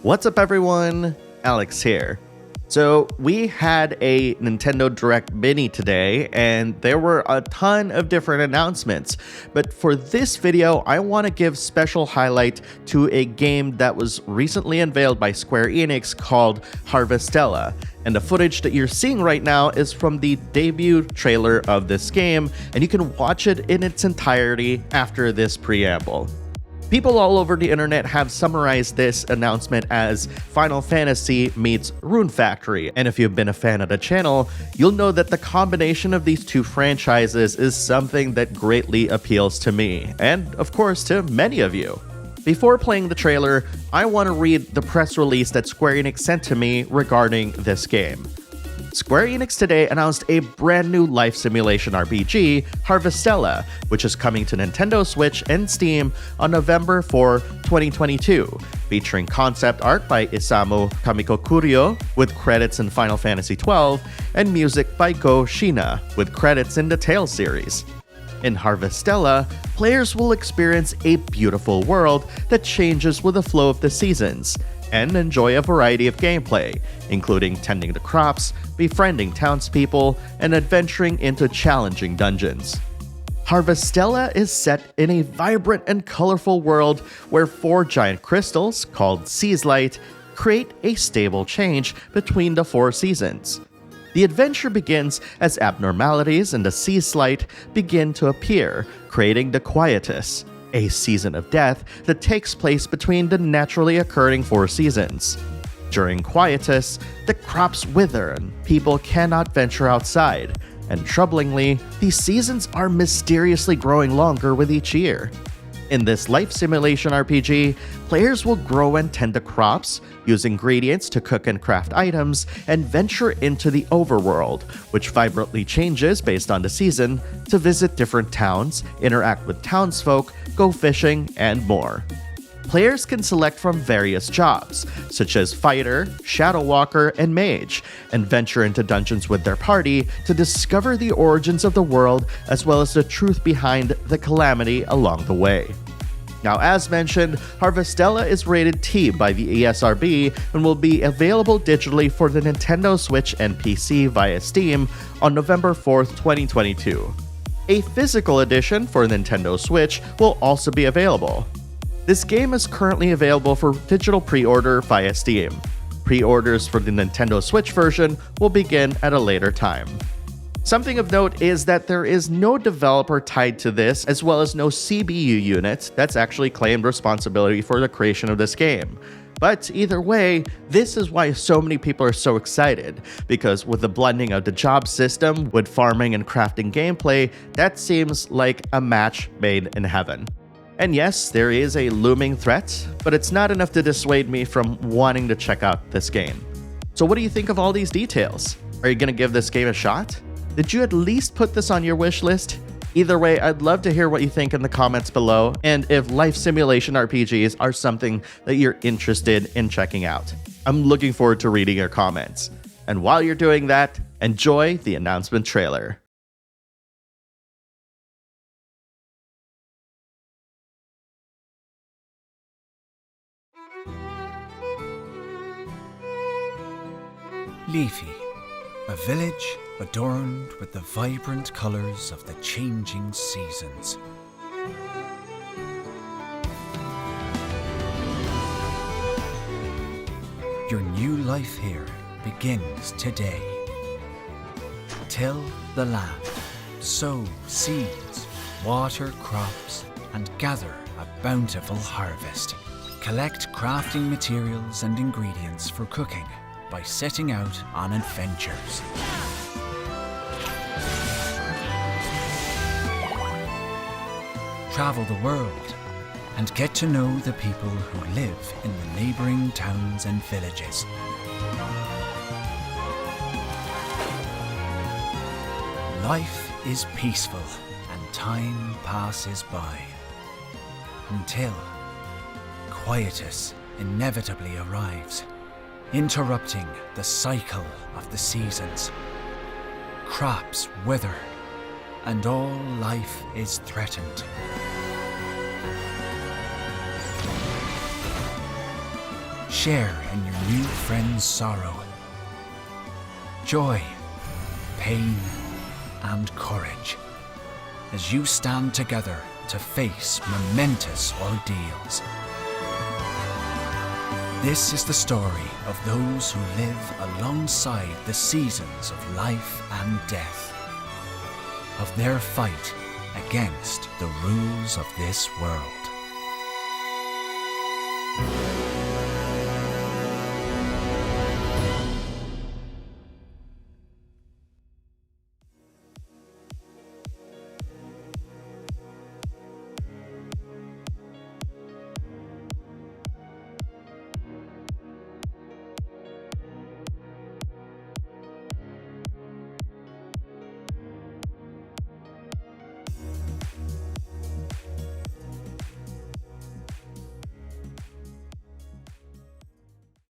What's up everyone, Alex here. So we had a Nintendo Direct Mini today and there were a ton of different announcements, but for this video I want to give special highlight to a game that was recently unveiled by Square Enix called Harvestella, and the footage that you're seeing right now is from the debut trailer of this game, and you can watch it in its entirety after this preamble. People all over the internet have summarized this announcement as Final Fantasy meets Rune Factory, and if you've been a fan of the channel, you'll know that the combination of these two franchises is something that greatly appeals to me, and of course to many of you. Before playing the trailer, I want to read the press release that Square Enix sent to me regarding this game. Square Enix today announced a brand new life simulation RPG, Harvestella, which is coming to Nintendo Switch and Steam on November 4, 2022, featuring concept art by Isamu Kamikokuryo with credits in Final Fantasy XII, and music by Go Shina with credits in the Tales series. In Harvestella, players will experience a beautiful world that changes with the flow of the seasons, and enjoy a variety of gameplay, including tending the crops, befriending townspeople, and adventuring into challenging dungeons. Harvestella is set in a vibrant and colorful world where 4 giant crystals, called Seaslight, create a stable change between the 4 seasons. The adventure begins as abnormalities in the Seaslight begin to appear, creating the Quietus, a season of death that takes place between the naturally occurring 4 seasons. During Quietus, the crops wither and people cannot venture outside, and troublingly, these seasons are mysteriously growing longer with each year. In this life simulation RPG, players will grow and tend the crops, use ingredients to cook and craft items, and venture into the overworld, which vibrantly changes based on the season, to visit different towns, interact with townsfolk, go fishing, and more. Players can select from various jobs, such as fighter, shadow walker, and mage, and venture into dungeons with their party to discover the origins of the world as well as the truth behind the calamity along the way. Now, as mentioned, Harvestella is rated T by the ESRB and will be available digitally for the Nintendo Switch and PC via Steam on November 4th, 2022. A physical edition for Nintendo Switch will also be available. This game is currently available for digital pre-order via Steam. Pre-orders for the Nintendo Switch version will begin at a later time. Something of note is that there is no developer tied to this, as well as no CBU unit that's actually claimed responsibility for the creation of this game. But either way, this is why so many people are so excited, because with the blending of the job system with farming and crafting gameplay, that seems like a match made in heaven. And yes, there is a looming threat, but it's not enough to dissuade me from wanting to check out this game. So what do you think of all these details? Are you going to give this game a shot? Did you at least put this on your wish list? Either way, I'd love to hear what you think in the comments below, and if life simulation RPGs are something that you're interested in checking out. I'm looking forward to reading your comments. And while you're doing that, enjoy the announcement trailer. Leafy, a village adorned with the vibrant colors of the changing seasons. Your new life here begins today. Till the land, sow seeds, water crops, and gather a bountiful harvest. Collect crafting materials and ingredients for cooking by setting out on adventures. Travel the world and get to know the people who live in the neighboring towns and villages. Life is peaceful and time passes by until Quietus inevitably arrives, interrupting the cycle of the seasons. Crops wither, and all life is threatened. Share in your new friend's sorrow, joy, pain, and courage as you stand together to face momentous ordeals. This is the story of those who live alongside the seasons of life and death, of their fight against the rules of this world.